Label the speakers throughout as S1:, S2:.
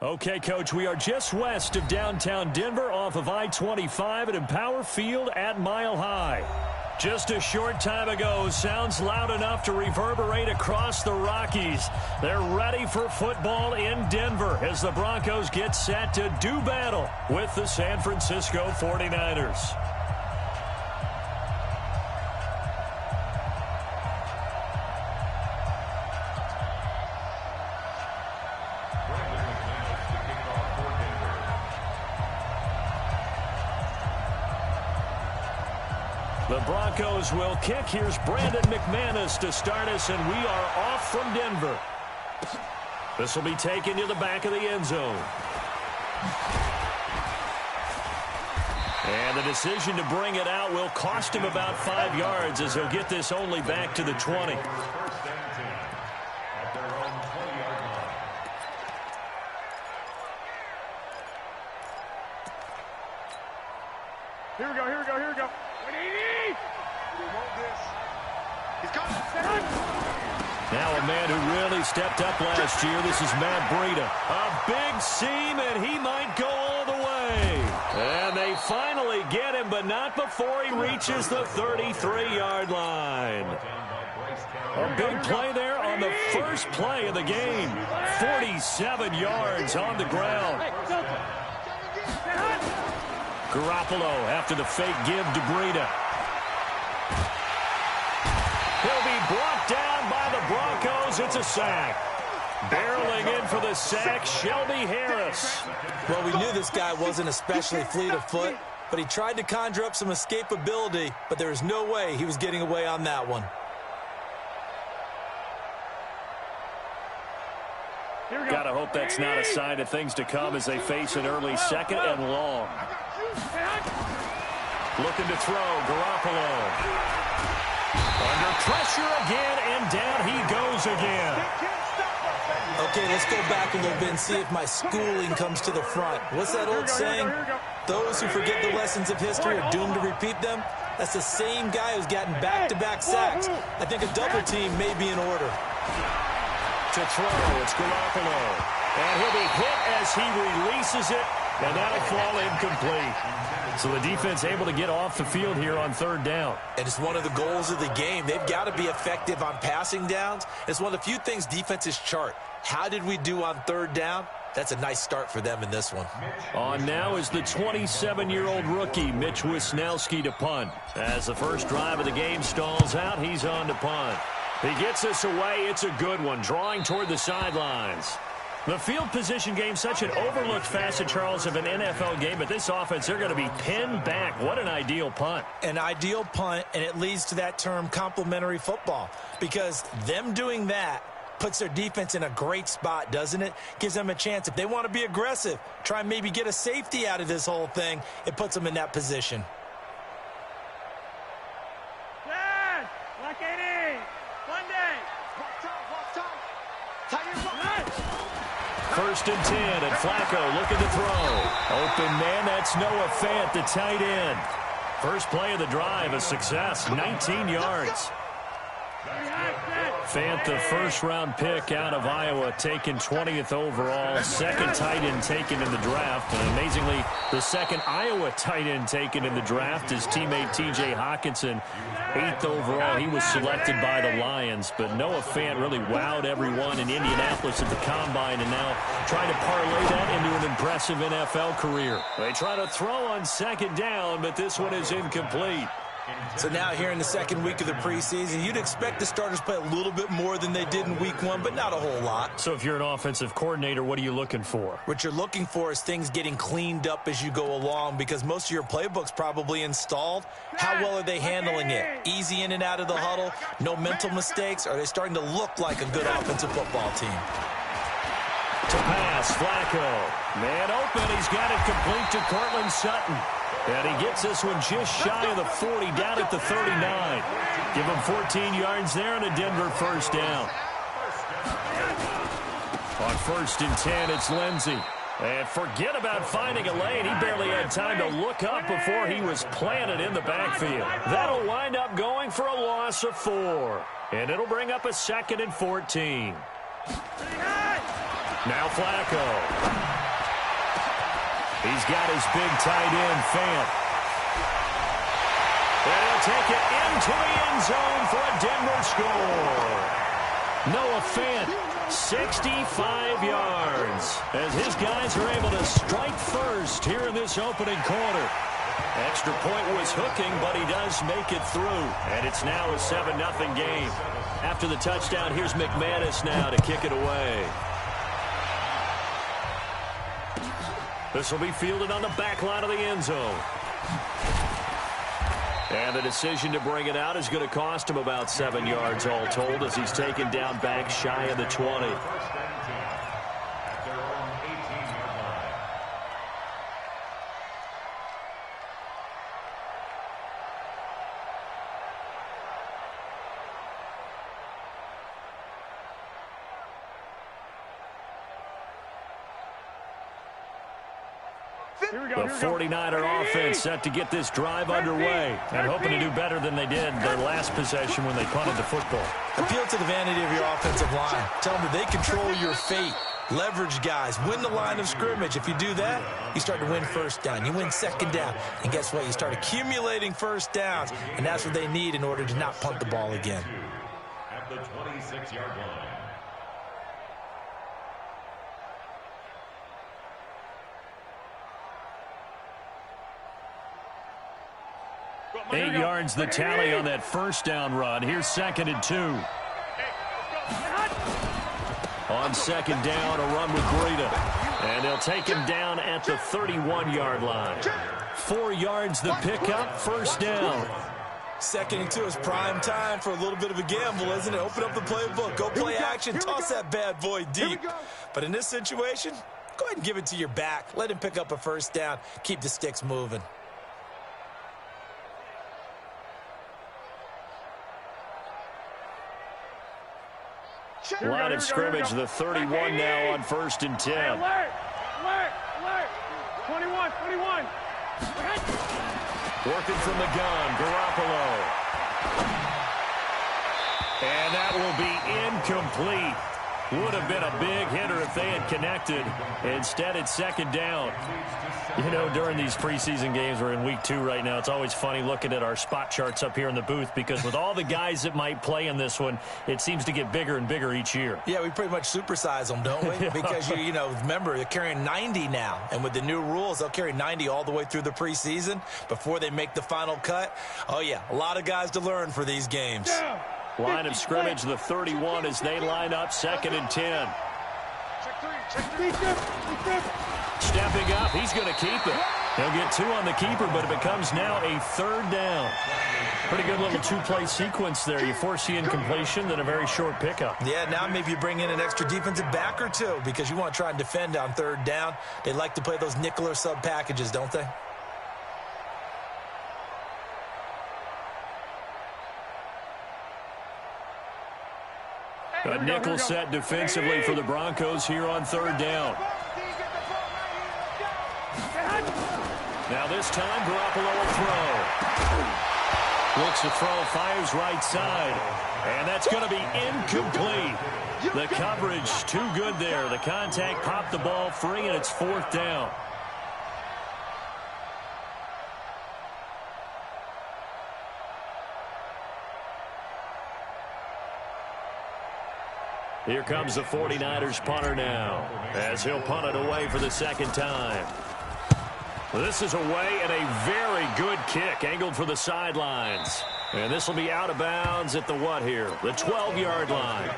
S1: Okay, Coach, we are just west of downtown Denver off of I-25 at Empower Field at Mile High. Just a short time ago, sounds loud enough to reverberate across the Rockies. They're ready for football in Denver as the Broncos get set to do battle with the San Francisco 49ers. The Broncos will kick. Here's Brandon McManus to start us, and we are off from Denver. This will be taken to the back of the end zone. And the decision to bring it out will cost him about 5 yards as he'll get this only back to the 20.
S2: Here we go, here we go, here we go.
S1: Now a man who really stepped up last year. This is Matt Breida. A big seam, and he might go all the way. And they finally get him, but not before he reaches the 33-yard line. A big play there on the first play of the game. 47 yards on the ground. Garoppolo after the fake give to Breida. He'll be brought down by the Broncos. It's a sack. Barreling in for the sack, Shelby Harris.
S3: Well, we knew this guy wasn't especially fleet of foot, but he tried to conjure up some escapability, but there was no way he was getting away on that one.
S1: Gotta hope that's not a sign of things to come as they face an early second and long. Looking to throw, Garoppolo. Under pressure again, and down he goes again.
S3: Okay, let's go back a little bit and see if my schooling comes to the front. What's that old saying? Those who forget the lessons of history are doomed to repeat them. That's the same guy who's gotten back-to-back sacks. I think a double team may be in order.
S1: To throw, it's Garoppolo. And he'll be hit as he releases it, and that'll fall incomplete. So the defense able to get off the field here on third down.
S3: And it's one of the goals of the game. They've got to be effective on passing downs. It's one of the few things defenses chart. How did we do on third down? That's a nice start for them in this one.
S1: On now is the 27-year-old rookie, Mitch Wisnowski, to punt. As the first drive of the game stalls out, he's on to punt. He gets us away. It's a good one, drawing toward the sidelines. The field position game, such an overlooked facet, Charles, of an NFL game, but this offense, they're going to be pinned back. What an ideal punt.
S3: An ideal punt, and it leads to that term complementary football, because them doing that puts their defense in a great spot, doesn't it? Gives them a chance. If they want to be aggressive, try and maybe get a safety out of this whole thing, it puts them in that position.
S1: First and 10, and Flacco looking to throw. Open man, that's Noah Fant, the tight end. First play of the drive, a success, 19 yards. Fant, the first-round pick out of Iowa, taken 20th overall. Second tight end taken in the draft. And amazingly, the second Iowa tight end taken in the draft is teammate T.J. Hockenson. 8th overall, he was selected by the Lions. But Noah Fant really wowed everyone in Indianapolis at the Combine, and now trying to parlay that into an impressive NFL career. They try to throw on second down, but this one is incomplete.
S3: So now here in the second week of the preseason, you'd expect the starters play a little bit more than they did in week one, but not a whole lot.
S1: So if you're an offensive coordinator, what are you looking for?
S3: What you're looking for is things getting cleaned up as you go along, because most of your playbook's probably installed. How well are they handling it? Easy in and out of the huddle? No mental mistakes? Are they starting to look like a good offensive football team?
S1: To pass, Flacco. Man open, he's got it complete to Cortland Sutton. And he gets this one just shy of the 40, down at the 39. Give him 14 yards there and a Denver first down. On first and 10, it's Lindsey. And forget about finding a lane. He barely had time to look up before he was planted in the backfield. That'll wind up going for a loss of 4. And it'll bring up a second and 14. Now Flacco. He's got his big tight end, Fant. And he'll take it into the end zone for a Denver score. Noah Fant, 65 yards, as his guys are able to strike first here in this opening quarter. Extra point was hooking, but he does make it through. And it's now a 7-0 game. After the touchdown, here's McManus now to kick it away. This will be fielded on the back line of the end zone. And the decision to bring it out is going to cost him about 7 yards all told, as he's taken down back shy of the 20. The 49er offense set to get this drive underway and hoping to do better than they did their last possession when they punted the football.
S3: Appeal to the vanity of your offensive line. Tell them that they control your fate. Leverage guys. Win the line of scrimmage. If you do that, you start to win first down. You win second down. And guess what? You start accumulating first downs. And that's what they need in order to not punt the ball again.
S2: At the 26-yard line.
S1: 8 yards the tally on that first down run. Here's 2nd and 2. On 2nd down, a run with Breida. And they'll take him down at the 31-yard line. 4 yards the pickup, first down.
S3: 2nd and 2 is prime time for a little bit of a gamble, isn't it? Open up the playbook, go play action, toss that bad boy deep. But in this situation, go ahead and give it to your back. Let him pick up a first down. Keep the sticks moving.
S1: Line of scrimmage, the 31 now on 1st and 10.
S4: Alert! Alert! Alert! 21, 21.
S1: Working from the gun, Garoppolo. And that will be incomplete. Would have been a big hitter if they had connected. Instead, it's 2nd down. You know, during these preseason games, we're in week 2 right now, it's always funny looking at our spot charts up here in the booth, because with all the guys that might play in this one, it seems to get bigger and bigger each year.
S3: Yeah, we pretty much supersize them, don't we?
S1: Yeah.
S3: Because, you know, remember, they're carrying 90 now. And with the new rules, they'll carry 90 all the way through the preseason before they make the final cut. Oh, yeah, a lot of guys to learn for these games.
S1: Line of scrimmage, the 31, as they line up, 2nd and 10. Stepping up, he's going to keep it. He'll get 2 on the keeper, but it becomes now a 3rd down. Pretty good little 2-play sequence there. You force the incompletion, then a very short pickup.
S3: Yeah, now maybe you bring in an extra defensive back or 2 because you want to try and defend on 3rd down. They like to play those nickel or sub packages, don't they?
S1: A nickel set defensively for the Broncos here on 3rd down. Now this time, Garoppolo will throw. Looks to throw, fires right side. And that's going to be incomplete. The coverage too good there. The contact popped the ball free, and it's 4th down. Here comes the 49ers punter now, as he'll punt it away for the 2nd time. This is away, and a very good kick, angled for the sidelines. And this will be out of bounds at the what here? The 12-yard line.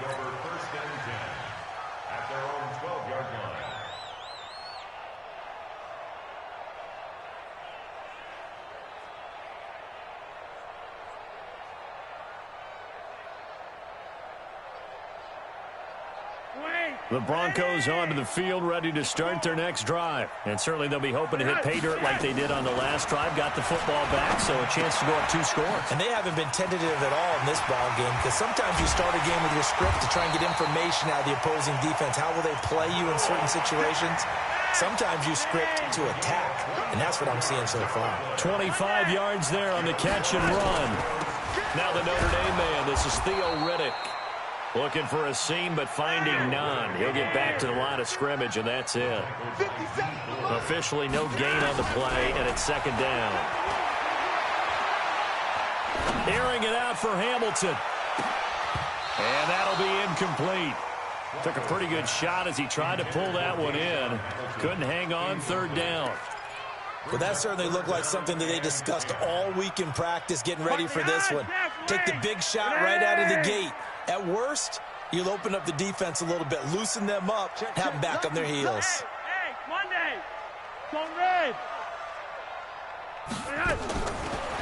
S1: The Broncos onto the field, ready to start their next drive. And certainly they'll be hoping to hit pay dirt like they did on the last drive. Got the football back, so a chance to go up 2 scores.
S3: And they haven't been tentative at all in this ball game, because sometimes you start a game with your script to try and get information out of the opposing defense. How will they play you in certain situations? Sometimes you script to attack, and that's what I'm seeing so far.
S1: 25 yards there on the catch and run. Now the Notre Dame man, this is Theo Riddick. Looking for a seam, but finding none. He'll get back to the line of scrimmage, and that's it. Officially no gain on the play, and it's second down. Airing it out for Hamilton. And that'll be incomplete. Took a pretty good shot as he tried to pull that one in. Couldn't hang on, third down.
S3: Well, that certainly looked like something that they discussed all week in practice, getting ready for this one. Take the big shot right out of the gate. At worst, you'll open up the defense a little bit, loosen them up, have them back on their heels.
S4: Hey, Monday, don't red.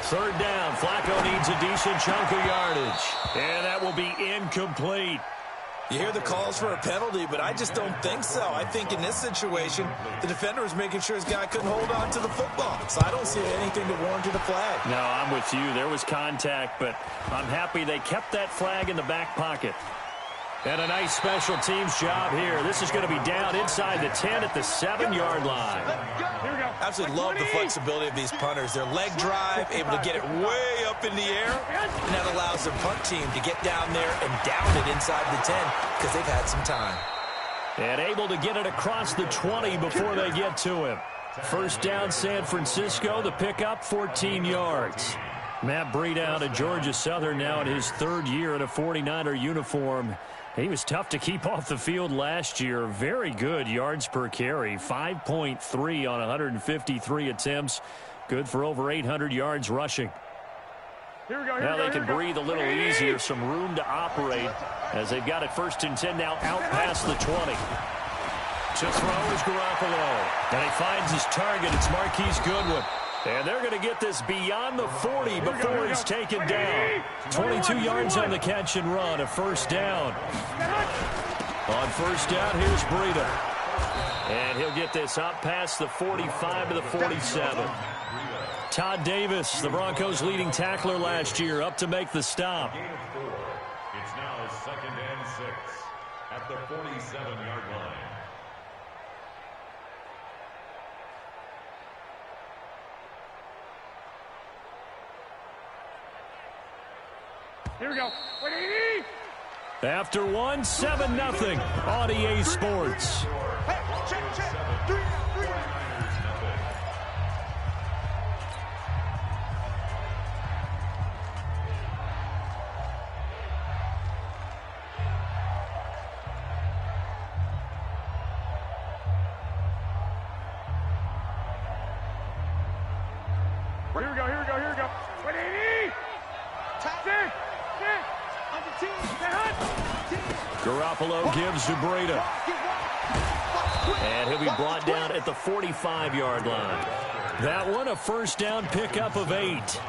S1: Third down. Flacco needs a decent chunk of yardage. And that will be incomplete.
S3: You hear the calls for a penalty, but I just don't think so. I think in this situation, the defender was making sure his guy couldn't hold on to the football. So I don't see anything to warrant a flag.
S1: No, I'm with you. There was contact, but I'm happy they kept that flag in the back pocket. And a nice special teams job here. This is going to be down inside the 10 at the 7-yard line.
S4: Here we go.
S3: Absolutely love the flexibility of these punters. Their leg drive, able to get it way up in the air, and that allows the punt team to get down there and down it inside the 10 because they've had some time.
S1: And able to get it across the 20 before they get to him. First down, San Francisco. The pickup, 14 yards. Matt Breida out of Georgia Southern now in his third year in a 49er uniform. He was tough to keep off the field last year. Very good yards per carry. 5.3 on 153 attempts. Good for over 800 yards rushing.
S4: Here we go.
S1: Now they can breathe a little easier. Some room to operate as they've got it first and 10 now out past the 20. To throw is Garoppolo. And he finds his target. It's Marquise Goodwin. And they're going to get this beyond the 40 before he's taken down. 22 yards on the catch and run, a first down. On first down, here's Breida. And he'll get this up past the 45 to the 47. Todd Davis, the Broncos' leading tackler last year, up to make the stop.
S2: It's now second and 6 at the 47-yard line.
S4: Here we go.
S1: After one, 7-0 on EA Sports.
S4: Here we go. 180.
S1: Garoppolo gives to Breida. And he'll be brought down at the 45-yard line. That one, a first down pickup of 8.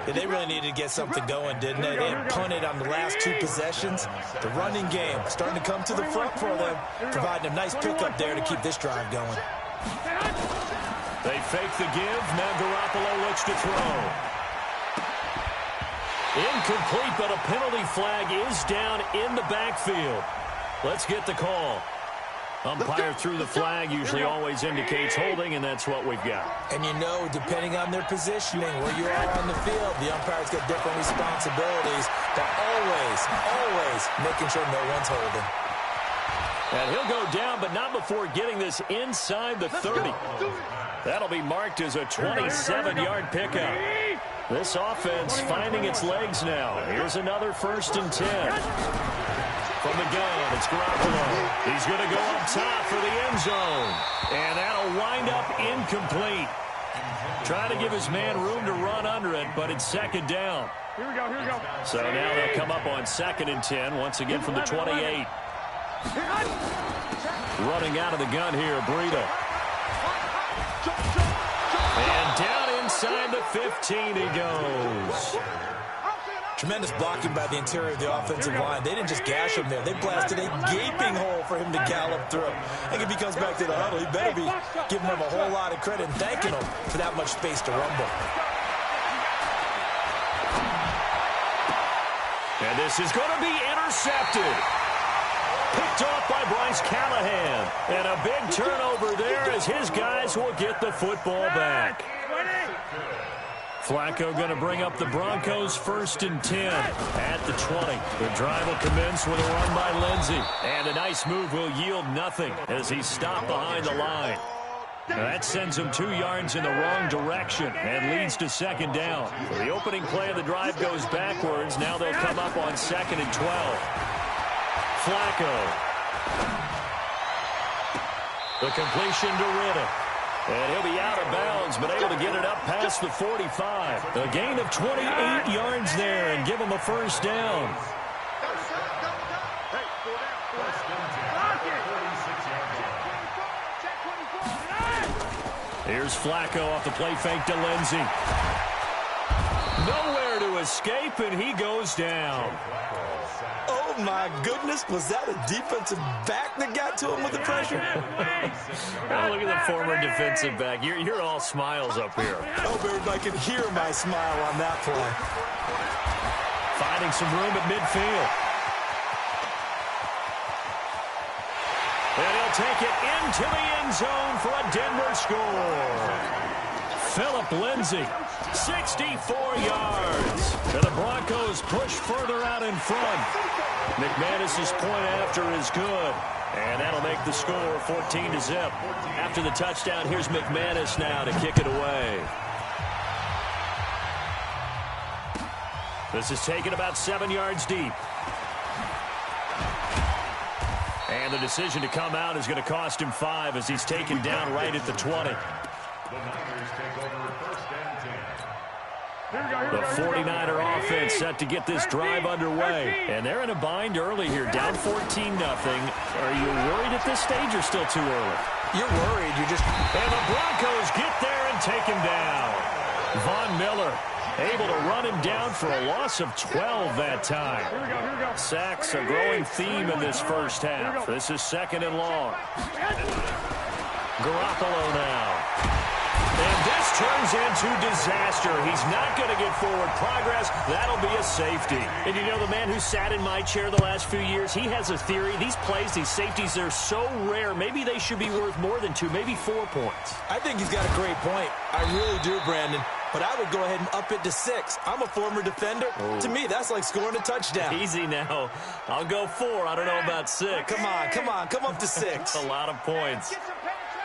S3: They really needed to get something going, didn't they? They had punted on the last 2 possessions. The running game starting to come to the front for them, providing a nice pickup there to keep this drive going.
S1: They fake the give. Now Garoppolo looks to throw. Incomplete, but a penalty flag is down in the backfield. Let's get the call. Umpire threw the flag, usually always indicates holding, and that's what we've got.
S3: And you know, depending on their positioning, where you are on the field, the umpire's got different responsibilities, but always making sure no one's holding.
S1: And he'll go down, but not before getting this inside the 30. That'll be marked as a 27-yard pickup. This offense finding its legs now. Here's another first and 10. From the gun, it's Garoppolo. He's going to go up top for the end zone. And that'll wind up incomplete. Trying to give his man room to run under it, but it's second down.
S4: Here we go.
S1: So now they'll come up on second and 10, once again from the 28. Running out of the gun here, Breida. And down inside the 15 he goes.
S3: Tremendous blocking by the interior of the offensive line. They didn't just gash him there. They blasted a gaping hole for him to gallop through. I think if he comes back to the huddle, he better be giving them a whole lot of credit and thanking them for that much space to rumble.
S1: And this is going to be intercepted. Picked off by Bryce Callahan. And a big turnover there as his guys will get the football back. Flacco going to bring up the Broncos 1st and 10 at the 20. The drive will commence with a run by Lindsey. And a nice move will yield nothing as he's stopped behind the line. Now that sends him 2 yards in the wrong direction and leads to 2nd down. So the opening play of the drive goes backwards. Now they'll come up on 2nd and 12. Flacco. The completion to Riddick. And he'll be out of bounds, but able to get it up past the 45. A gain of 28 yards there and give him a 1st down. Here's Flacco off the play fake to Lindsey. Nowhere to escape, and he goes down.
S3: Oh, my goodness. Was that a defensive back that got to him with the pressure?
S1: Oh, look at the former defensive back. You're all smiles up here.
S3: I hope everybody can hear my smile on that play.
S1: Finding some room at midfield. And he'll take it into the end zone for a Denver score. Philip Lindsay, 64 yards. And the Broncos push further out in front. McManus's point after is good. And that'll make the score 14-0. After the touchdown, here's McManus now to kick it away. This is taken about 7 yards deep. And the decision to come out is going to cost him 5 as he's taken down right at the 20. The 49er offense set to get this drive underway. And they're in a bind early here, down 14-0. Are you worried at this stage or still too early?
S3: You're worried. You just...
S1: And the Broncos get there and take him down. Von Miller able to run him down for a loss of 12 that time. Sacks a growing theme in this first half. This is 2nd and long. Garoppolo now. And this turns into disaster. He's not going to get forward progress. That'll be a safety. And you know, the man who sat in my chair the last few years, he has a theory. These plays, these safeties, they're so rare. Maybe they should be worth more than 2, maybe 4 points.
S3: I think he's got a great point. I really do, Brandon. But I would go ahead and up it to 6. I'm a former defender. Oh. To me, that's like scoring a touchdown.
S1: Easy now. I'll go 4. I don't know about 6.
S3: Come on. Come up to 6.
S1: A lot of points.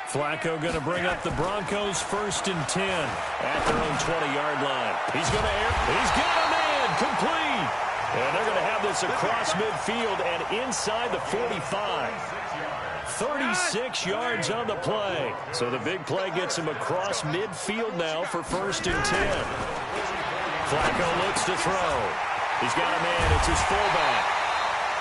S1: Flacco going to bring up the Broncos 1st and 10 at their own 20-yard line. He's going to air. He's got a man complete. And they're going to have this across midfield and inside the 45. 36 yards on the play. So the big play gets him across midfield now for 1st and 10. Flacco looks to throw. He's got a man. It's his fullback.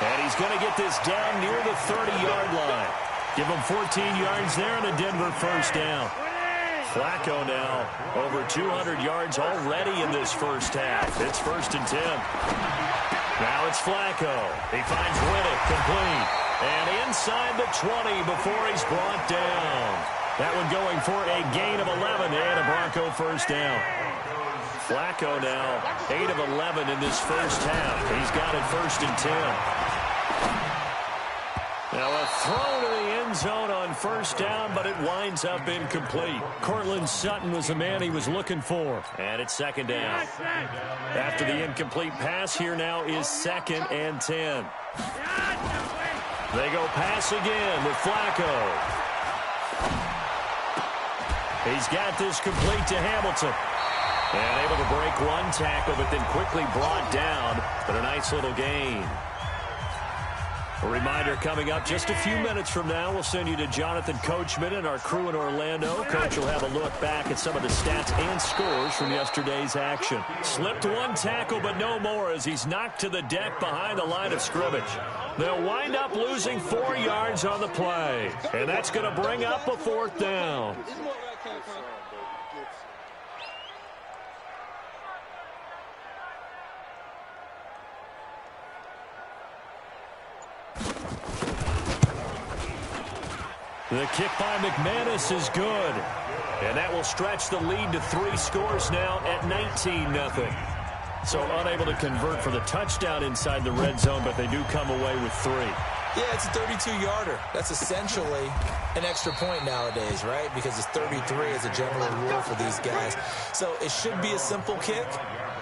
S1: And he's going to get this down near the 30-yard line. Give him 14 yards there and a Denver 1st down. Flacco now over 200 yards already in this first half. It's 1st and 10. Now it's Flacco. He finds Riddick complete. And inside the 20 before he's brought down. That one going for a gain of 11 and a Bronco 1st down. Flacco now 8 of 11 in this first half. He's got it 1st and 10. Now a throw to the end zone on 1st down, but it winds up incomplete. Cortland Sutton was the man he was looking for. And it's 2nd down. After the incomplete pass, here now is 2nd and 10. They go pass again with Flacco. He's got this complete to Hamilton. And able to break one tackle, but then quickly brought down. But a nice little gain. A reminder coming up just a few minutes from now, we'll send you to Jonathan Coachman and our crew in Orlando. Coach will have a look back at some of the stats and scores from yesterday's action. Slipped one tackle, but no more as he's knocked to the deck behind the line of scrimmage. They'll wind up losing 4 yards on the play, and that's going to bring up a 4th down. The kick by McManus is good. And that will stretch the lead to 3 scores now at 19-0. So unable to convert for the touchdown inside the red zone, but they do come away with 3.
S3: Yeah, it's a 32-yarder. That's essentially an extra point nowadays, right? Because it's 33 as a general rule for these guys. So it should be a simple kick.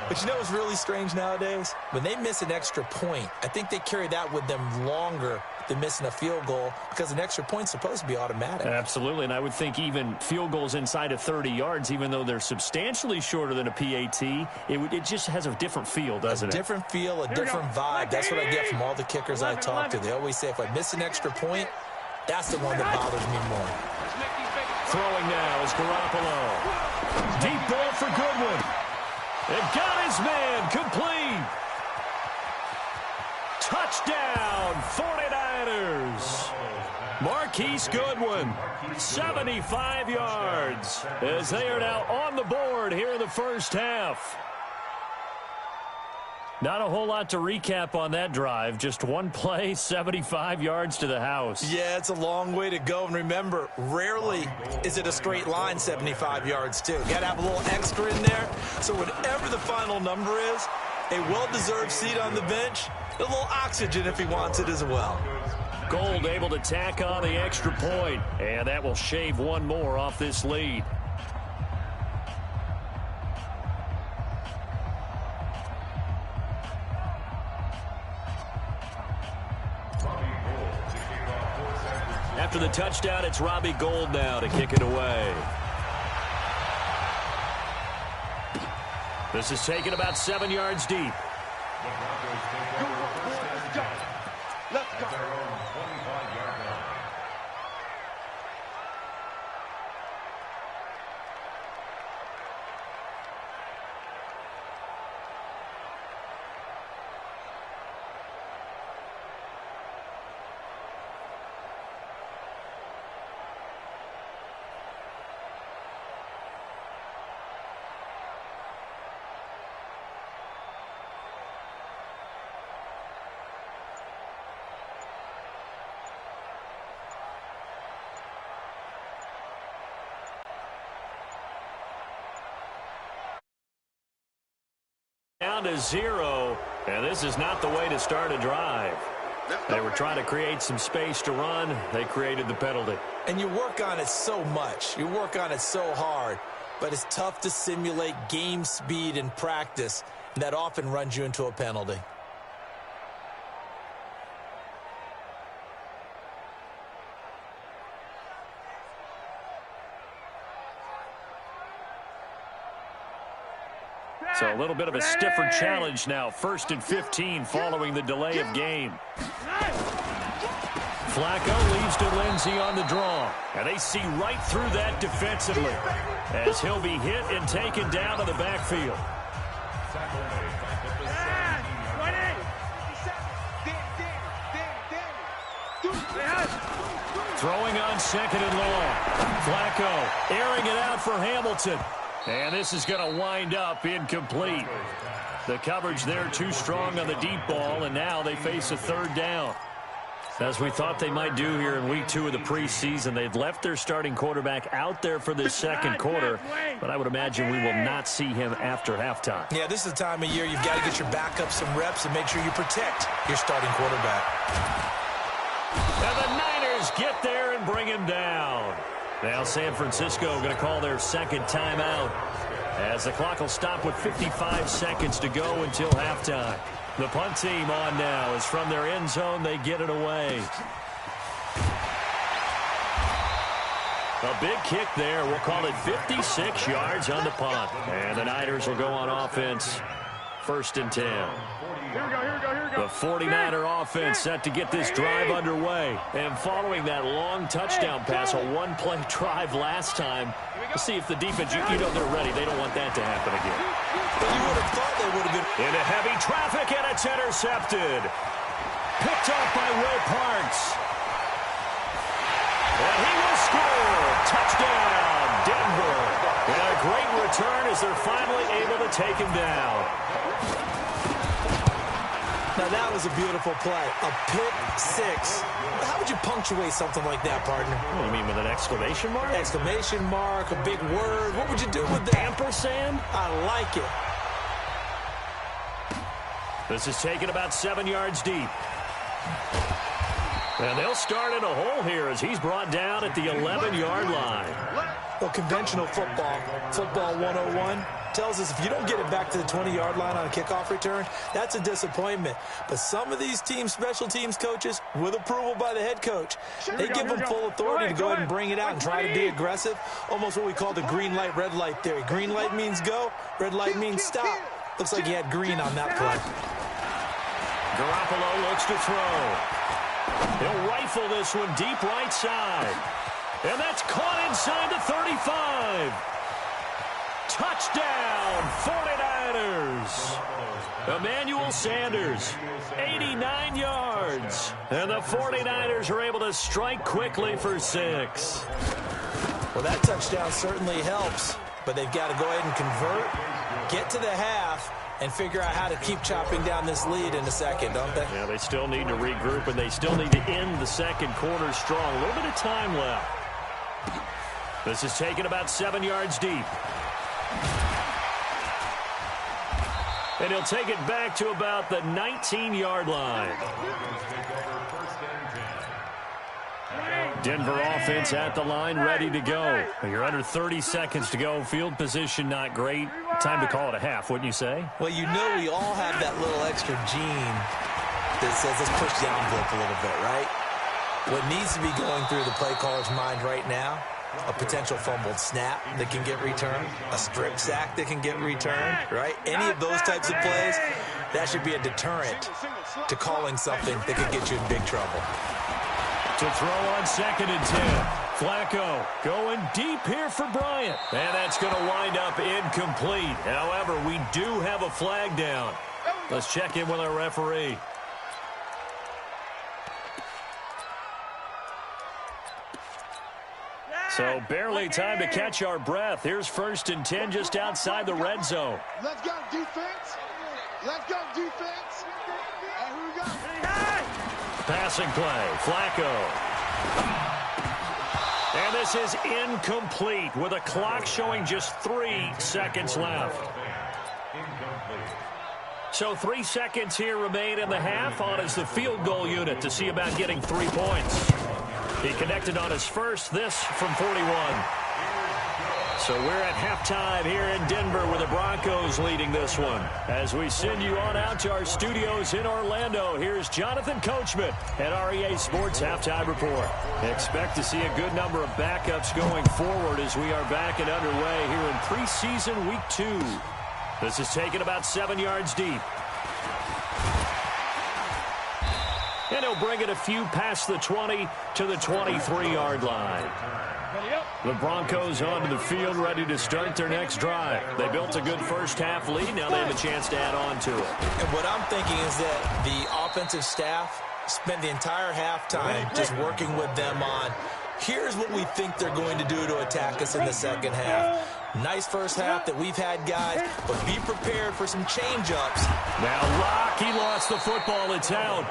S3: But you know what's really strange nowadays? When they miss an extra point, I think they carry that with them longer than missing a field goal because an extra point's supposed to be automatic.
S1: Absolutely, and I would think even field goals inside of 30 yards, even though they're substantially shorter than a PAT, it just has a different feel, doesn't it?
S3: A different feel, a different vibe. That's what I get from all the kickers I talk to. They always say if I miss an extra point, that's the one that bothers me more.
S1: Throwing now is Garoppolo. Deep ball for Goodwin. It got his man complete. Touchdown, 49ers. Marquise Goodwin, 75 yards, as they are now on the board here in the first half. Not a whole lot to recap on that drive. Just one play, 75 yards to the house.
S3: Yeah, it's a long way to go. And remember, rarely is it a straight line 75 yards, too. Got to have a little extra in there. So whatever the final number is, a well-deserved seat on the bench, a little oxygen if he wants it as well.
S1: Gold able to tack on the extra point, and that will shave one more off this lead. After the touchdown, it's Robbie Gould now to kick it away. This is taken about 7 yards deep.
S4: Let's go.
S1: Down to 0, and this is not the way to start a drive. They were trying to create some space to run. They created the penalty.
S3: And you work on it so much. You work on it so hard. But it's tough to simulate game speed in practice. And that often runs you into a penalty.
S1: So a little bit of a stiffer challenge now. 1st and 15 following the delay of game. Flacco leaves to Lindsey on the draw. And they see right through that defensively as he'll be hit and taken down to the backfield. Throwing on 2nd and long. Flacco airing it out for Hamilton. And this is going to wind up incomplete. The coverage there too strong on the deep ball, and now they face a 3rd down. As we thought they might do here in week 2 of the preseason, they've left their starting quarterback out there for this 2nd quarter, but I would imagine we will not see him after halftime.
S3: Yeah, this is the time of year you've got to get your backup some reps and make sure you protect your starting quarterback.
S1: And the Niners get there and bring him down. Now San Francisco going to call their 2nd timeout as the clock will stop with 55 seconds to go until halftime. The punt team on now as from their end zone they get it away. A big kick there. We'll call it 56 yards on the punt. And the Niners will go on offense. 1st and 10.
S4: Here we go, here we go, here we go.
S1: The 49er offense set to get this drive underway. And following that long touchdown pass, a one-play drive last time, to see if the defense, you know they're ready. They don't want that to happen again.
S3: But you would have thought they would have been.
S1: Into heavy traffic, and it's intercepted. Picked off by Will Parks. And he will score. Touchdown, Denver. And a great return as they're finally able to take him down.
S3: Now, that was a beautiful play. A pick 6. How would you punctuate something like that, partner?
S1: What do you mean, with an exclamation mark?
S3: Exclamation mark, a big word. What would you do with that?
S1: Ampersand?
S3: I like it.
S1: This is taken about 7 yards deep. And they'll start in a hole here as he's brought down at the 11-yard line.
S3: Well, conventional football 101, tells us if you don't get it back to the 20-yard line on a kickoff return, that's a disappointment. But some of these teams, special teams coaches, with approval by the head coach, they give them full authority to go ahead and bring it out and try to be aggressive, almost what we call the green light, red light theory. Green light means go, red light means stop. Looks like he had green on that play.
S1: Garoppolo looks to throw. He'll rifle this one deep right side. And that's caught inside the 35. Touchdown, 49ers. Emmanuel Sanders, 89 yards. And the 49ers are able to strike quickly for 6.
S3: Well, that touchdown certainly helps, but they've got to go ahead and convert, get to the half, and figure out how to keep chopping down this lead in a second, don't they?
S1: Yeah, they still need to regroup, and they still need to end the second quarter strong. A little bit of time left. This is taken about 7 yards deep. And he'll take it back to about the 19-yard line. Denver offense at the line, ready to go. You're under 30 seconds to go. Field position not great. Time to call it a half, wouldn't you say?
S3: Well, you know we all have that little extra gene that says let's push the envelope a little bit, right? What needs to be going through the play caller's mind right now, a potential fumbled snap that can get returned, a strip sack that can get returned, right? Any of those types of plays, that should be a deterrent to calling something that could get you in big trouble.
S1: To throw on 2nd and 10. Flacco going deep here for Bryant. And that's going to wind up incomplete. However, we do have a flag down. Let's check in with our referee. So barely time to catch our breath. Here's 1st and 10 just outside the red zone.
S4: Let's go defense. Let's go defense. And here we go.
S1: Passing play, Flacco. And this is incomplete with a clock showing just 3 seconds left. So 3 seconds here remain in the half. On is the field goal unit to see about getting 3 points. He connected on his first, this from 41. So we're at halftime here in Denver with the Broncos leading this one. As we send you on out to our studios in Orlando, here's Jonathan Coachman at REA Sports Halftime Report. Expect to see a good number of backups going forward as we are back and underway here in preseason week 2. This is taken about 7 yards deep. And he'll bring it a few past the 20 to the 23-yard line. The Broncos onto the field, ready to start their next drive. They built a good first half lead. Now they have a chance to add on to it.
S3: And what I'm thinking is that the offensive staff spent the entire halftime just working with them on, here's what we think they're going to do to attack us in the second half. Nice first half that we've had, guys, but be prepared for some change-ups.
S1: Now Locke, he lost the football. It's out.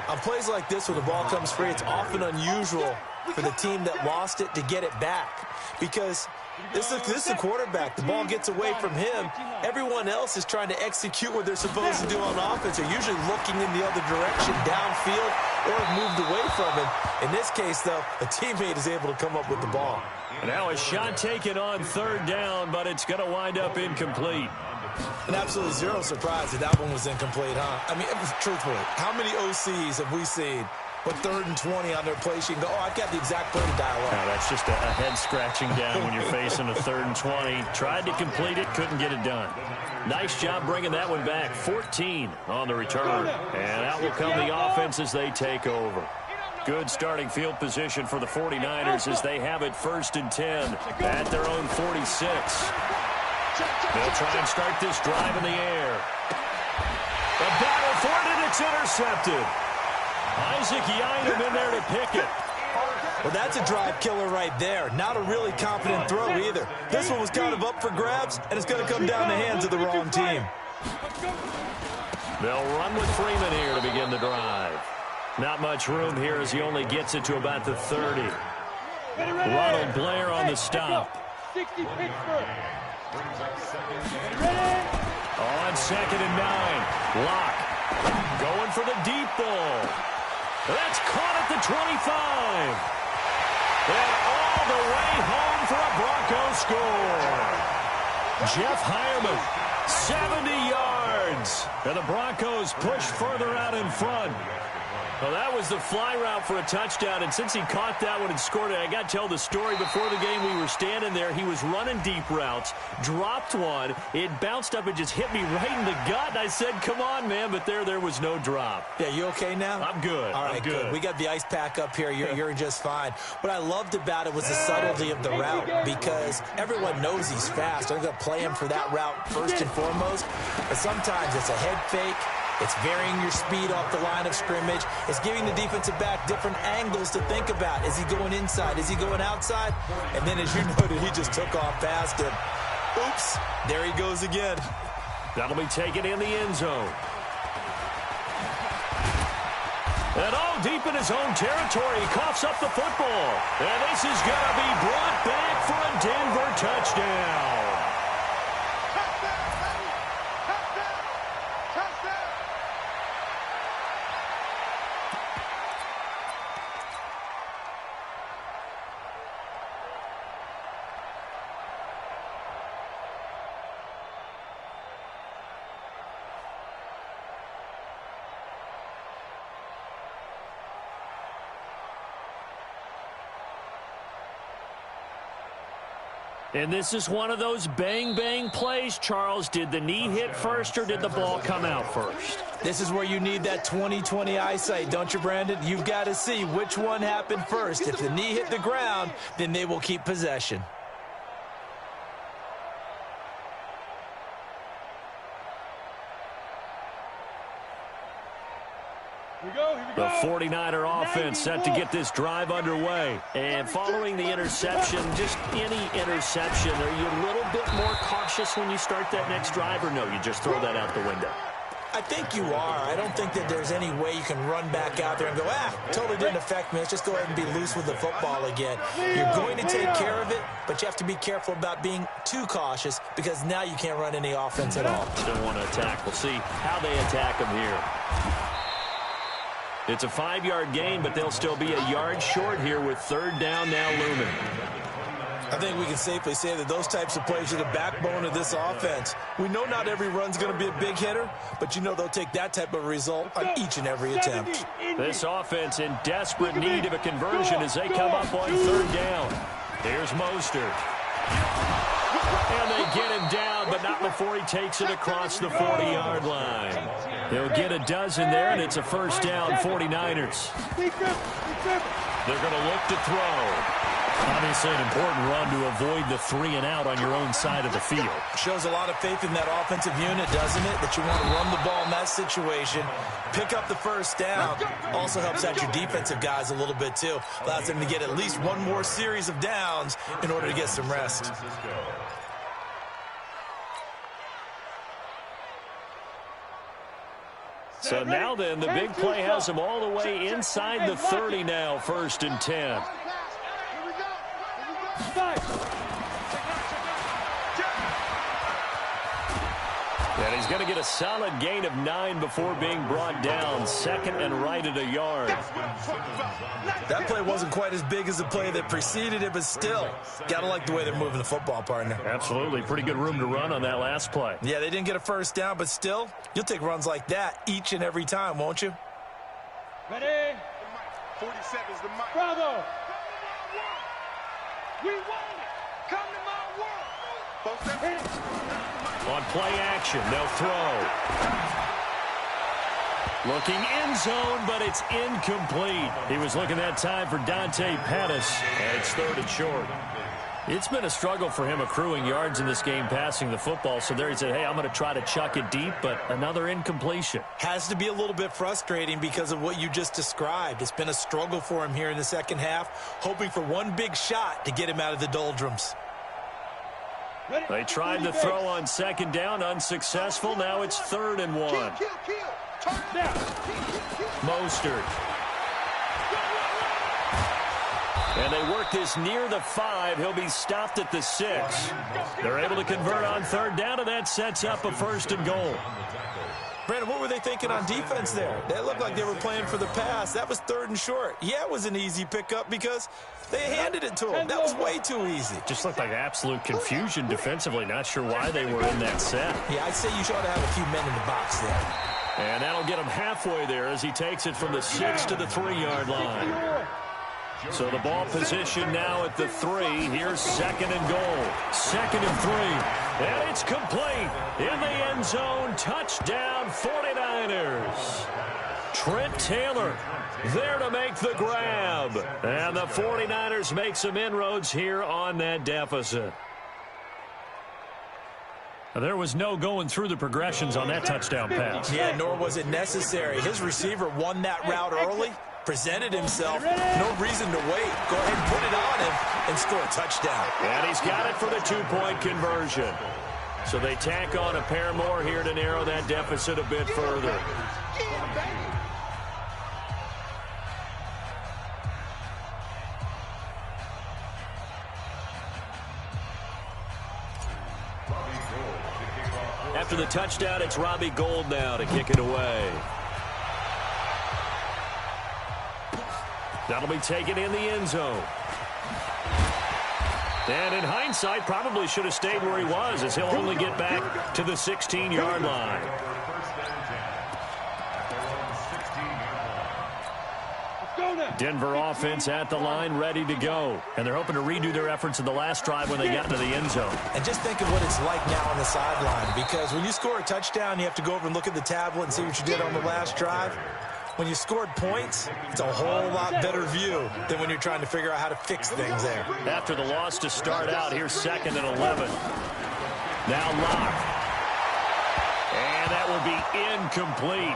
S3: On plays like this where the ball comes free, it's often unusual for the team that lost it to get it back, because this is the quarterback. The ball gets away from him. Everyone else is trying to execute what they're supposed to do on offense. They're usually looking in the other direction, downfield, or have moved away from it. In this case, though, a teammate is able to come up with the ball.
S1: Now a shot taken on 3rd down, but it's going to wind up incomplete.
S3: And absolutely zero surprise that one was incomplete, huh? I mean, truthfully, how many OCs have we seen with 3rd and 20 on their play sheet and go, oh, I've got the exact play to dial up?
S1: Now, that's just a head scratching down when you're facing a 3rd and 20. Tried to complete it, couldn't get it done. Nice job bringing that one back. 14 on the return. And out will come the offense as they take over. Good starting field position for the 49ers as they have it 1st and 10 at their own 46. They'll try and start this drive in the air. A battle for it, and it's intercepted. Isaac Yiadom in there to pick it.
S3: Well, that's a drive killer right there. Not a really confident throw either. This one was kind of up for grabs, and it's going to come down the hands of the wrong team.
S1: They'll run with Freeman here to begin the drive. Not much room here as he only gets it to about the 30. Ronald Blair on the stop.
S4: 60 Pittsburgh.
S1: On 2nd and 9. Locke going for the deep ball. That's caught at the 25. And all the way home for a Broncos score. Jeff Heuerman, 70 yards. And the Broncos push further out in front. Well, that was the fly route for a touchdown, and since he caught that one and scored it, I got to tell the story. Before the game, we were standing there. He was running deep routes, dropped one. It bounced up and just hit me right in the gut, and I said, come on, man, but there was no drop.
S3: Yeah, you okay now?
S1: I'm good.
S3: All right,
S1: I'm good.
S3: We got the ice pack up here. You're just fine. What I loved about it was the subtlety of the route, because everyone knows he's fast. They're going to play him for that route first and foremost, but sometimes it's a head fake. It's varying your speed off the line of scrimmage. It's giving the defensive back different angles to think about. Is he going inside? Is he going outside? And then, as you noted, he just took off past him. Oops, there he goes again.
S1: That'll be taken in the end zone. And all deep in his own territory, he coughs up the football. And this is going to be brought back for a Denver touchdown. And this is one of those bang-bang plays, Charles. Did the knee hit first or did the ball come out first?
S3: This is where you need that 20/20 eyesight, don't you, Brandon? You've got to see which one happened first. If the knee hit the ground, then they will keep possession.
S1: The 49er offense set to get this drive underway. And following the interception, just any interception, are you a little bit more cautious when you start that next drive, or no, you just throw that out the window?
S3: I think you are. I don't think that there's any way you can run back out there and go, totally didn't affect me. Let's just go ahead and be loose with the football again. You're going to take care of it, but you have to be careful about being too cautious, because now you can't run any offense at all.
S1: Still want to attack. We'll see how they attack him here. It's a 5-yard gain, but they'll still be a yard short here with third down now looming.
S3: I think we can safely say that those types of plays are the backbone of this offense. We know not every run's going to be a big hitter, but you know they'll take that type of result on each and every attempt.
S1: This offense in desperate need of a conversion as they come up on third down. Here's Mostert. And they get him down, but not before he takes it across the 40-yard line. They'll get a dozen there, and it's a first down, 49ers. They're going to look to throw. Obviously an important run to avoid the 3-and-out on your own side of the field.
S3: Shows a lot of faith in that offensive unit, doesn't it? That you want to run the ball in that situation. Pick up the first down. Also helps out your defensive guys a little bit, too. Allows them to get at least one more series of downs in order to get some rest.
S1: So now then, the big play has them all the way inside the 30 now, 1st and 10. And he's going to get a solid gain of 9 before being brought down. 2nd and right at a yard.
S3: That play wasn't quite as big as the play that preceded it, but still, got to like the way they're moving the football, partner.
S1: Absolutely. Pretty good room to run on that last play.
S3: Yeah, they didn't get a first down, but still, you'll take runs like that each and every time, won't you?
S4: Ready? 47 is the mic. Bravo! We want it! Come to my world!
S1: On play action, they'll throw. Looking end zone, but it's incomplete. He was looking that time for Dante Pettis, and it's 3rd and short. It's been a struggle for him accruing yards in this game passing the football. So there he said, hey, I'm going to try to chuck it deep, but another incompletion.
S3: Has to be a little bit frustrating because of what you just described. It's been a struggle for him here in the second half, hoping for one big shot to get him out of the doldrums.
S1: They tried to throw on 2nd down, unsuccessful. Now it's 3rd and 1. Mostert. And they work this near the 5. He'll be stopped at the 6. They're able to convert on 3rd down, and that sets up a 1st and goal.
S3: Brandon, what were they thinking on defense there? They looked like they were playing for the pass. That was 3rd and short. Yeah, it was an easy pickup because they handed it to them. That was way too easy.
S1: Just looked like absolute confusion defensively. Not sure why they were in that set.
S3: Yeah, I'd say you ought to have a few men in the box there.
S1: And that'll get him halfway there as he takes it from the 6 to the 3-yard line. So the ball position now at the 3. Here's 2nd and goal. 2nd and 3. And it's complete. In the end zone. Touchdown 49ers. Trent Taylor there to make the grab. And the 49ers make some inroads here on that deficit. There was no going through the progressions on that touchdown pass.
S3: Yeah, nor was it necessary. His receiver won that route early, presented himself. No reason to wait. Go ahead and put it on him and score a touchdown.
S1: And he's got it for the 2-point conversion. So they tack on a pair more here to narrow that deficit a bit further. After the touchdown, it's Robbie Gould now to kick it away. That'll be taken in the end zone. And in hindsight, probably should have stayed where he was, as he'll only get back to the 16-yard line. Denver offense at the line, ready to go. And they're hoping to redo their efforts in the last drive when they got into the end zone.
S3: And just think of what it's like now on the sideline, because when you score a touchdown, you have to go over and look at the tablet and see what you did on the last drive. When you scored points, it's a whole lot better view than when you're trying to figure out how to fix things there.
S1: After the loss to start out, here's 2nd and 11. Now Locke. And that will be incomplete.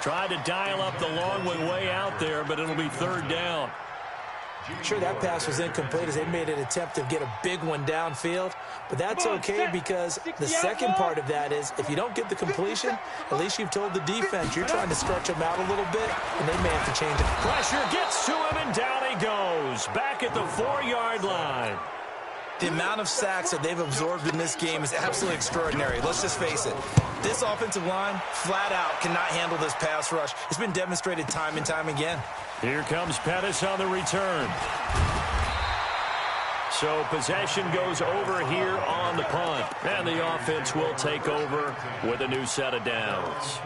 S1: Tried to dial up the long one way out there, but it'll be 3rd down.
S3: Sure, that pass was incomplete as they made an attempt to get a big one downfield, but that's okay because the second part of that is if you don't get the completion, at least you've told the defense you're trying to stretch them out a little bit, and they may have to change it.
S1: Pressure gets to him, and down he goes. Back at the 4-yard line.
S3: The amount of sacks that they've absorbed in this game is absolutely extraordinary. Let's just face it. This offensive line, flat out, cannot handle this pass rush. It's been demonstrated time and time again.
S1: Here comes Pettis on the return. So possession goes over here on the punt. And the offense will take over with a new set of downs.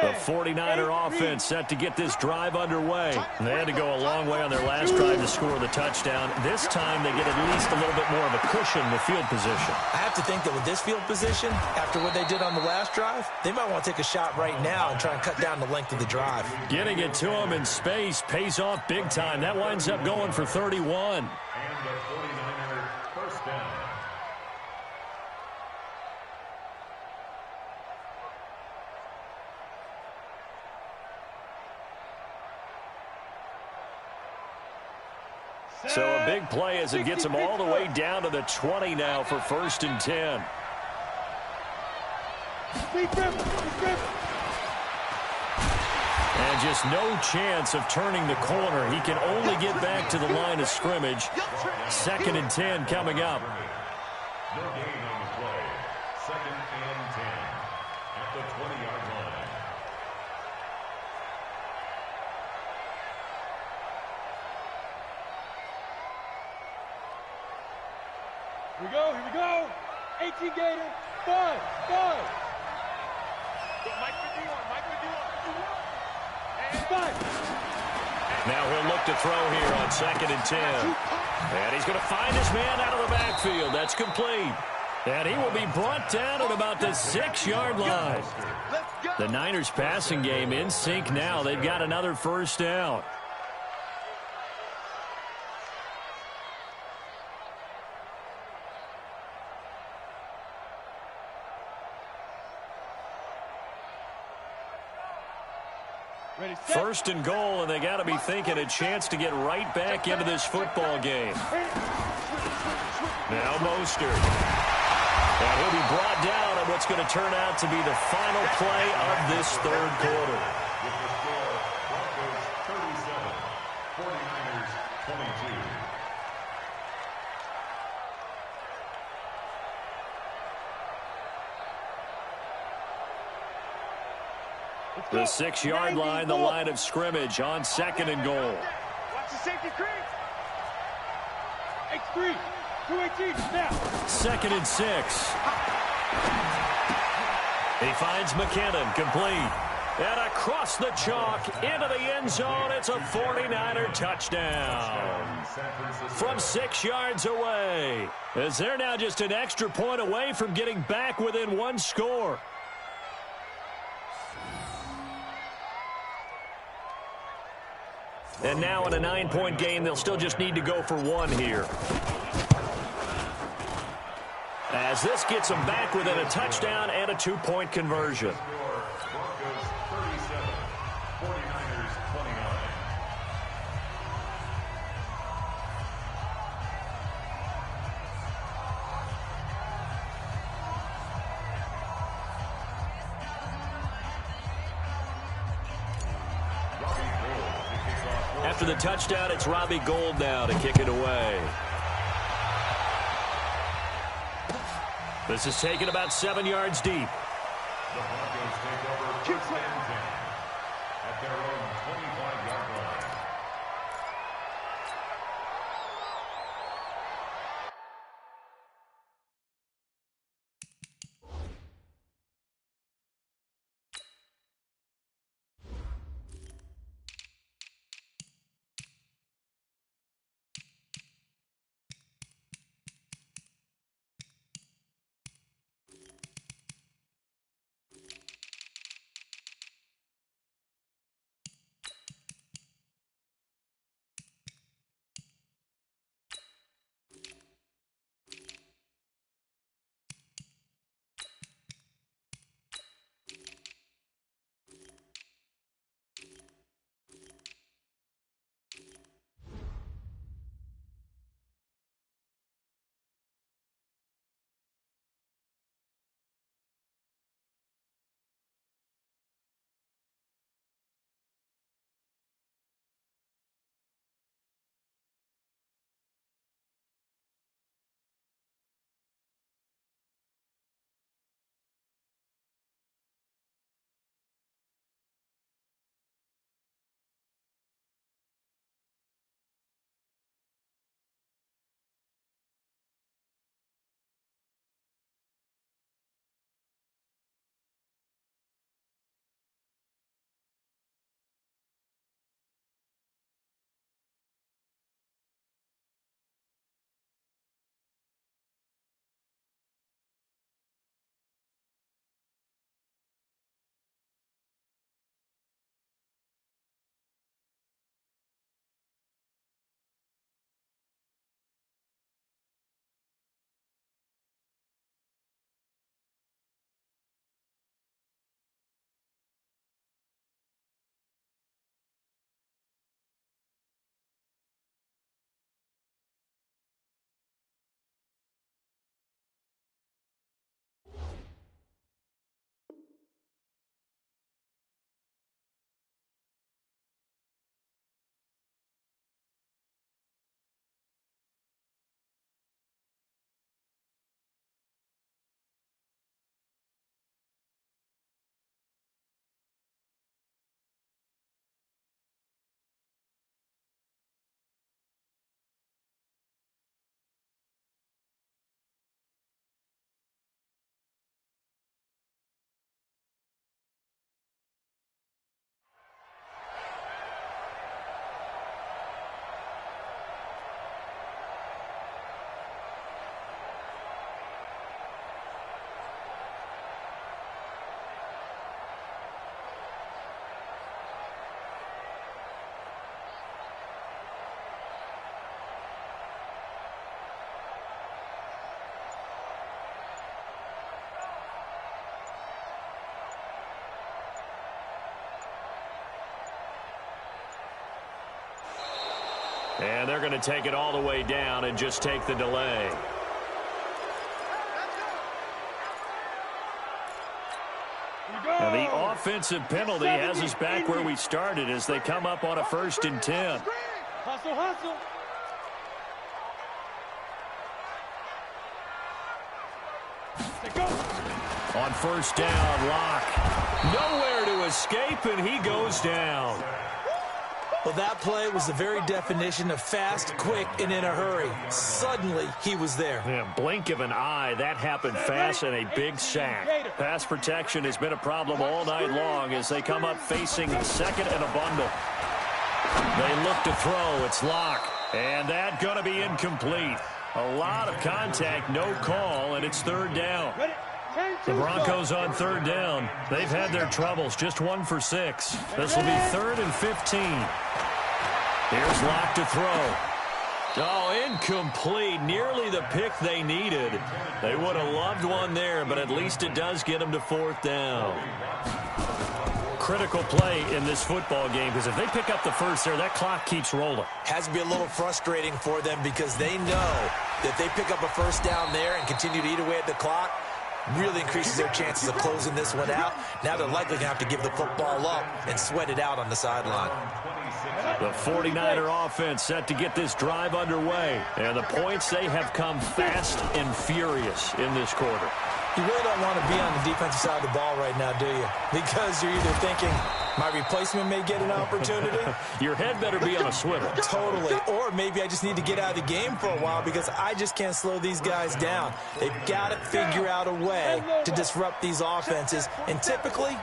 S1: The 49er offense set to get this drive underway. They had to go a long way on their last drive to score the touchdown. This time they get at least a little bit more of a cushion with field position.
S3: I have to think that with this field position, after what they did on the last drive, they might want to take a shot right now and try and cut down the length of the drive.
S1: Getting it to them in space pays off big time. That winds up going for 31.
S2: And the 49er first down.
S1: So a big play as it gets them all the way down to the 20 now for 1st and 10. And just no chance of turning the corner. He can only get back to the line of scrimmage. 2nd and 10 coming up.
S2: No gain on the play. 2nd and 10 at the 20-yard line.
S5: Here we go. 18 Gator. 5. Mike
S1: Now he'll look to throw here on 2nd and 10. And he's going to find his man out of the backfield. That's complete. And he will be brought down at about the 6-yard line. The Niners passing game in sync now. They've got another 1st down. First and goal, and they got to be thinking a chance to get right back into this football game. Now Mostert. And he'll be brought down on what's going to turn out to be the final play of this third quarter.
S2: With the score, Broncos 37, 49ers 22.
S1: The 6-yard line, the line of scrimmage on second and goal.
S5: Watch the safety creep. X3, 218, snap.
S1: Second and 6. He finds McKinnon, complete. And across the chalk, into the end zone, it's a 49er touchdown. From 6 yards away, as they're now just an extra point away from getting back within one score. And now in a 9-point game, they'll still just need to go for one here. As this gets them back within a touchdown and a 2-point conversion.
S2: Broncos 37, 49ers 29.
S1: After the touchdown, it's Robbie Gould now to kick it away. This is taken about 7 yards deep.
S2: The Broncos take over first and 10 at their own 25-yard line.
S1: And they're going to take it all the way down and just take the delay. And the offensive penalty has us back where we started as they come up on a 1st and 10.
S5: Hustle, hustle.
S1: On 1st down, Locke. Nowhere to escape, and he goes down.
S3: Well, that play was the very definition of fast, quick, and in a hurry. Suddenly, he was there.
S1: Yeah, blink of an eye, that happened fast, and a big sack. Pass protection has been a problem all night long as they come up facing 2nd and a bundle. They look to throw. It's Locke. And that's going to be incomplete. A lot of contact, no call, and it's 3rd down. The Broncos on 3rd down. They've had their troubles, just 1 for 6. This will be 3rd and 15. Here's Locke to throw. Oh, incomplete. Nearly the pick they needed. They would have loved one there, but at least it does get them to 4th down. Critical play in this football game because if they pick up the first there, that clock keeps rolling.
S3: Has to be a little frustrating for them because they know that they pick up a 1st down there and continue to eat away at the clock, really increases their chances of closing this one out. Now they're likely going to have to give the football up and sweat it out on the sideline.
S1: The 49er offense set to get this drive underway. And the points, they have come fast and furious in this quarter.
S3: You really don't want to be on the defensive side of the ball right now, do you? Because you're either thinking, my replacement may get an opportunity.
S1: Your head better be on a swivel.
S3: Totally. Or maybe I just need to get out of the game for a while because I just can't slow these guys down. They've got to figure out a way to disrupt these offenses. And typically,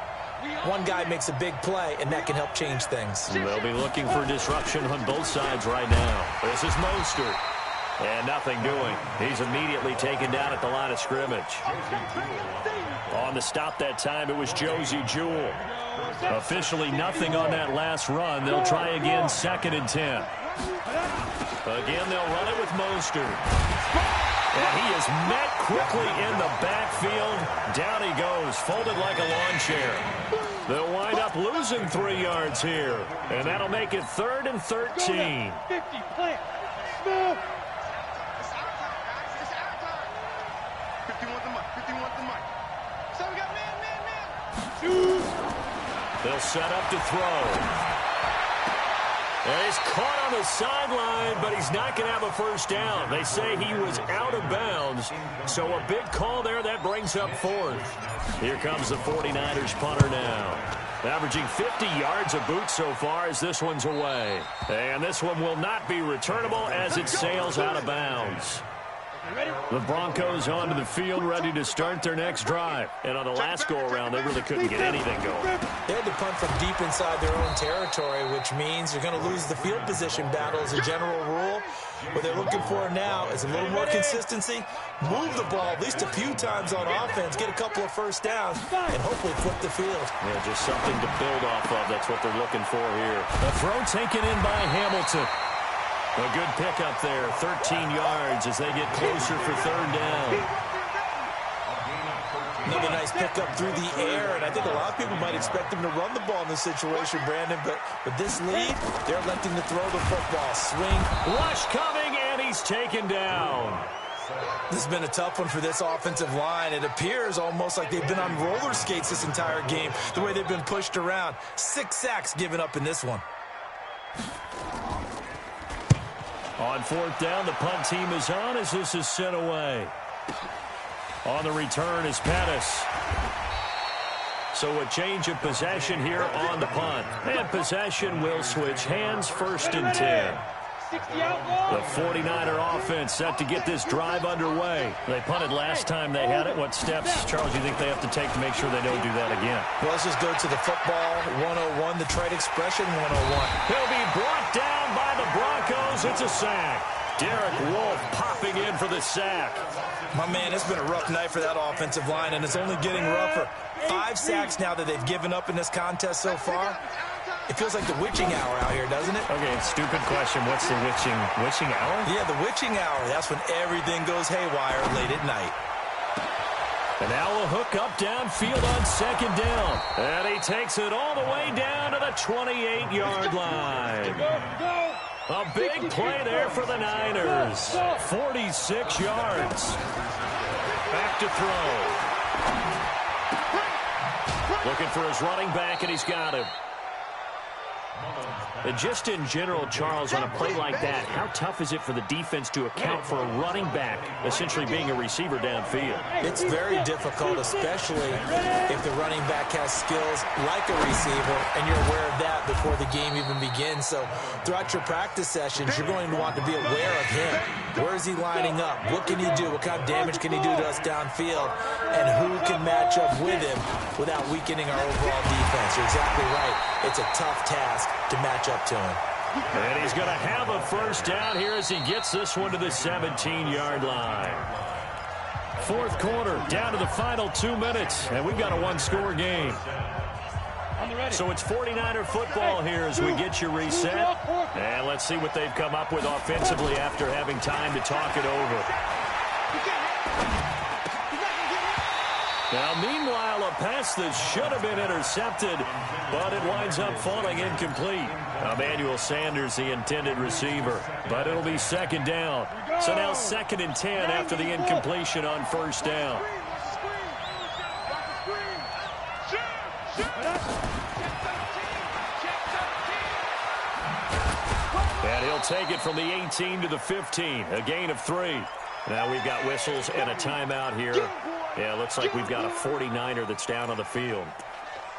S3: one guy makes a big play, and that can help change things.
S1: They'll be looking for disruption on both sides right now. This is Mostert. And nothing doing. He's immediately taken down at the line of scrimmage. On the stop that time, it was Josey Jewell. Officially nothing on that last run. They'll try again, 2nd and 10. Again, they'll run it with Mostert. And he is met quickly in the backfield. Down he goes, folded like a lawn chair. They'll wind up losing 3 yards here. And that'll make it 3rd and 13.
S5: 50, plant, move.
S1: They'll set up to throw. And he's caught on the sideline, but he's not going to have a 1st down. They say he was out of bounds, so a big call there. That brings up 4th. Here comes the 49ers punter now. Averaging 50 yards a boot so far as this one's away. And this one will not be returnable as it sails out of bounds. The Broncos onto the field ready to start their next drive. And on the last go-around, they really couldn't get anything going.
S3: They had to punt from deep inside their own territory, which means you're going to lose the field position battle as a general rule. What they're looking for now is a little more consistency, move the ball at least a few times on offense, get a couple of 1st downs, and hopefully flip the field.
S1: Yeah, just something to build off of. That's what they're looking for here. The throw taken in by Hamilton. A good pickup there, 13 yards as they get closer for 3rd down.
S3: Another nice pickup through the air, and I think a lot of people might expect them to run the ball in this situation, Brandon, but with this lead, they're electing to throw the football. Swing.
S1: Rush coming, and he's taken down.
S3: This has been a tough one for this offensive line. It appears almost like they've been on roller skates this entire game, the way they've been pushed around. 6 sacks given up in this one.
S1: On 4th down, the punt team is on as this is sent away. On the return is Pettis. So a change of possession here on the punt. And possession will switch hands, 1st and 10. The 49er offense set to get this drive underway. They punted last time they had it. What steps, Charles, do you think they have to take to make sure they don't do that again?
S3: Well, let's just go to the football 101, the trade expression 101.
S1: He'll be brought down by the Broncos. It's a sack. Derek Wolfe popping in for the sack.
S3: My man, it's been a rough night for that offensive line, and it's only getting rougher. 5 sacks now that they've given up in this contest so far. It feels like the witching hour out here, doesn't it?
S1: Okay, stupid question. What's the witching hour?
S3: Yeah, the witching hour. That's when everything goes haywire late at night.
S1: And now a hook up downfield on 2nd down. And he takes it all the way down to the 28-yard line. A big play there for the Niners. 46 yards. Back to throw. Looking for his running back, and he's got him. And just in general, Charles, on a play like that, how tough is it for the defense to account for a running back essentially being a receiver downfield?
S3: It's very difficult, especially if the running back has skills like a receiver, and you're aware of that before the game even begins. So throughout your practice sessions, you're going to want to be aware of him. Where is he lining up? What can he do? What kind of damage can he do to us downfield? And who can match up with him without weakening our overall defense? You're exactly right. It's a tough task to match up to him.
S1: And he's going to have a first down here as he gets this one to the 17-yard line. Fourth quarter, down to the final 2 minutes, and we've got a one-score game. So it's 49er football here as we get you reset. And let's see what they've come up with offensively after having time to talk it over. Now, meanwhile, a pass that should have been intercepted, but it winds up falling incomplete. Emmanuel Sanders, the intended receiver, but it'll be second down. So now 2nd and 10 after the incompletion on first down. And he'll take it from the 18 to the 15, a gain of 3. Now we've got whistles and a timeout here. Yeah, looks like we've got a 49er that's down on the field.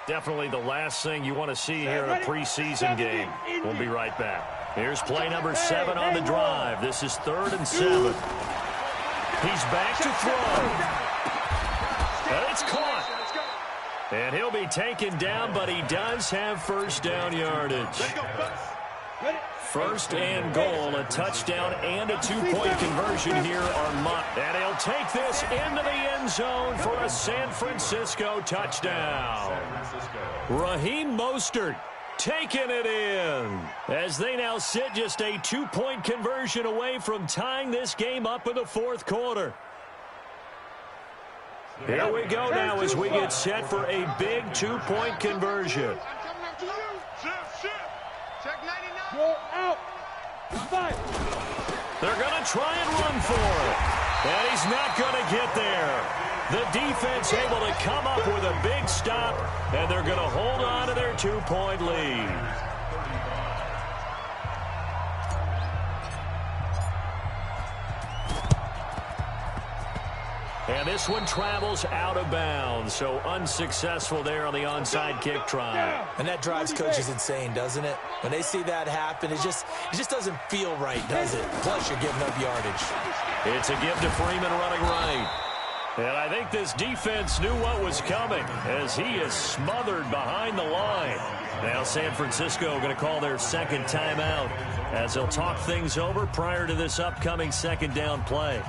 S1: Definitely the last thing you want to see here in a preseason game. We'll be right back. Here's play number 7 on the drive. This is 3rd and 7. He's back to throw. And it's caught. And he'll be taken down, but he does have first down yardage. First and goal, a touchdown and a 2-point conversion here are Mott. And he'll take this into the end zone for a San Francisco touchdown. Raheem Mostert taking it in as they now sit just a 2-point conversion away from tying this game up in the fourth quarter. Here we go now as we get set for a big 2-point conversion.
S5: Go out. Five.
S1: They're going to try and run for it. And he's not going to get there. The defense able to come up with a big stop, and they're going to hold on to their 2-point lead. And this one travels out of bounds, so unsuccessful there on the onside kick try.
S3: And that drives coaches insane, doesn't it? When they see that happen, it just doesn't feel right, does it? Plus, you're giving up yardage.
S1: It's a give to Freeman running right. And I think this defense knew what was coming as he is smothered behind the line. Now San Francisco going to call their second timeout as they'll talk things over prior to this upcoming second down play.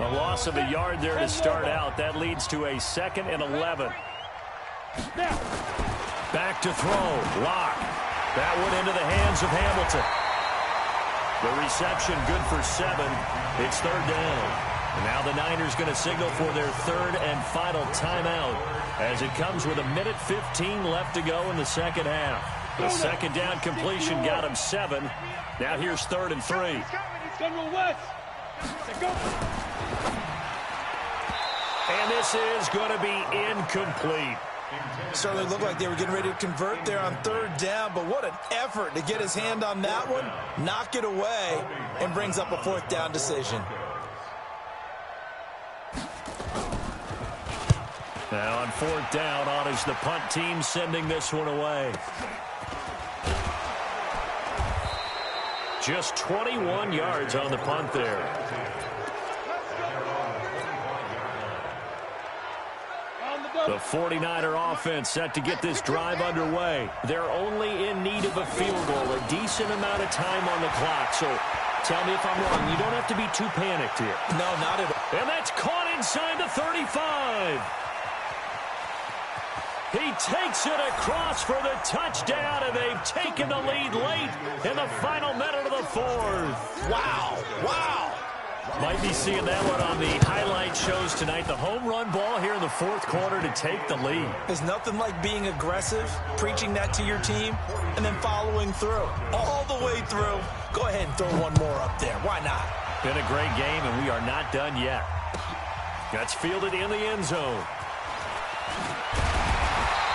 S1: A loss of a yard there to start out. That leads to a 2nd and 11. Back to throw. Lock. That one into the hands of Hamilton. The reception good for 7. It's 3rd down. And now the Niners going to signal for their 3rd and final timeout as it comes with 1:15 left to go in the second half. The second down completion got him 7. Now here's 3rd and 3. And this is going to be incomplete.
S3: Certainly looked like they were getting ready to convert there on 3rd down, but what an effort to get his hand on that one, knock it away, and brings up a 4th down decision.
S1: Now on 4th down, on is the punt team sending this one away. Just 21 yards on the punt there. The 49er offense set to get this drive underway. They're only in need of a field goal, a decent amount of time on the clock. So tell me if I'm wrong. You don't have to be too panicked here.
S3: No, not at all.
S1: And that's caught inside the 35. He takes it across for the touchdown, and they've taken the lead late in the final minute of the 4th.
S3: Wow, wow.
S1: Might be seeing that one on the highlight shows tonight. The home run ball here in the fourth quarter to take the lead.
S3: There's nothing like being aggressive, preaching that to your team, and then following through. All the way through. Go ahead and throw one more up there. Why not?
S1: Been a great game, and we are not done yet. That's fielded in the end zone.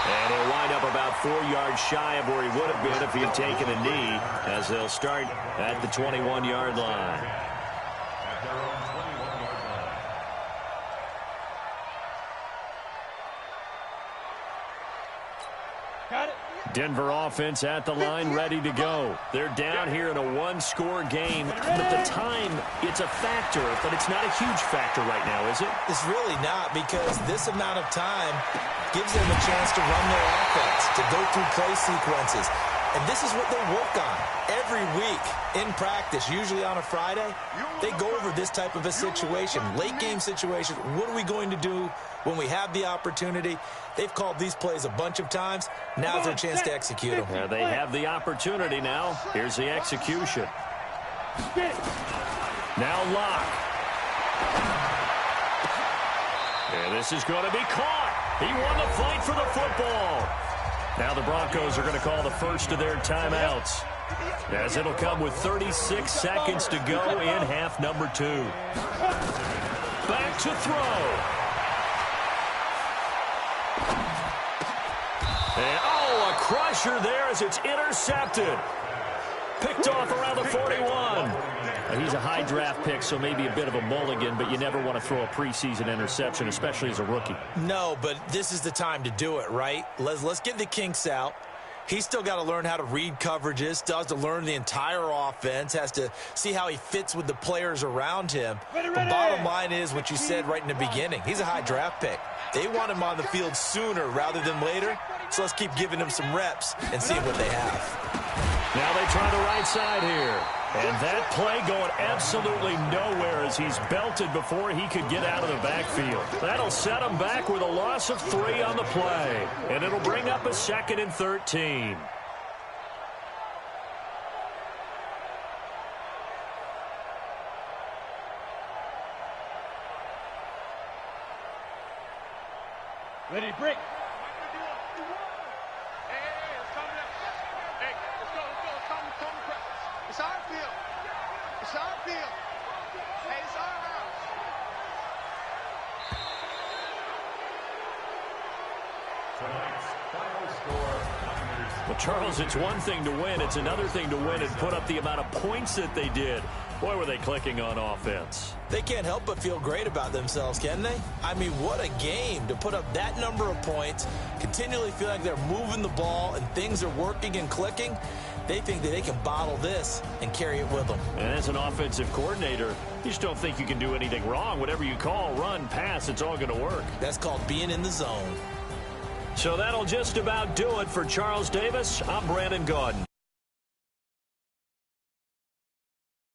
S6: And he'll wind up about 4 yards shy of where he would have been if he had taken a knee, as they'll start at the 21-yard line.
S2: At their own 21-yard line.
S5: Got it.
S1: Denver offense at the line, ready to go. They're down here in a one-score game. But the time, it's a factor, but it's not a huge factor right now, is it?
S3: It's really not, because this amount of time gives them a chance to run their offense, to go through play sequences. And this is what they work on every week in practice, usually on a Friday. They go over this type of a situation, late-game situation. What are we going to do when we have the opportunity? They've called these plays a bunch of times. Now's their chance to execute them.
S1: Yeah, they have the opportunity now. Here's the execution. Now Locke. And this is going to be caught. He won the fight for the football. Now the Broncos are going to call the first of their timeouts, as it'll come with 36 seconds to go in half number 2. Back to throw. And, oh, a crusher there as it's intercepted. Picked off around the 41. He's a high draft pick, so maybe a bit of a mulligan, but you never want to throw a preseason interception, especially as a rookie.
S3: No, but this is the time to do it, right? Let's get the kinks out. He's still got to learn how to read coverages, still has to learn the entire offense, has to see how he fits with the players around him. The bottom line is what you said right in the beginning. He's a high draft pick. They want him on the field sooner rather than later, so let's keep giving him some reps and seeing what they have.
S1: Now they try the right side here. And that play going absolutely nowhere as he's belted before he could get out of the backfield. That'll set him back with a loss of 3 on the play. And it'll bring up a 2nd and 13.
S5: Ready to break.
S4: It's our field. It's our field. Hey, it's our house.
S2: Tonight's final score, Niners.
S1: Well, Charles, it's one thing to win. It's another thing to win and put up the amount of points that they did. Boy, were they clicking on offense.
S3: They can't help but feel great about themselves, can they? I mean, what a game to put up that number of points, continually feel like they're moving the ball and things are working and clicking. They think that they can bottle this and carry it with them.
S1: And as an offensive coordinator, you just don't think you can do anything wrong. Whatever you call, run, pass, it's all going to work.
S3: That's called being in the zone.
S1: So that'll just about do it for Charles Davis. I'm Brandon Gaudin.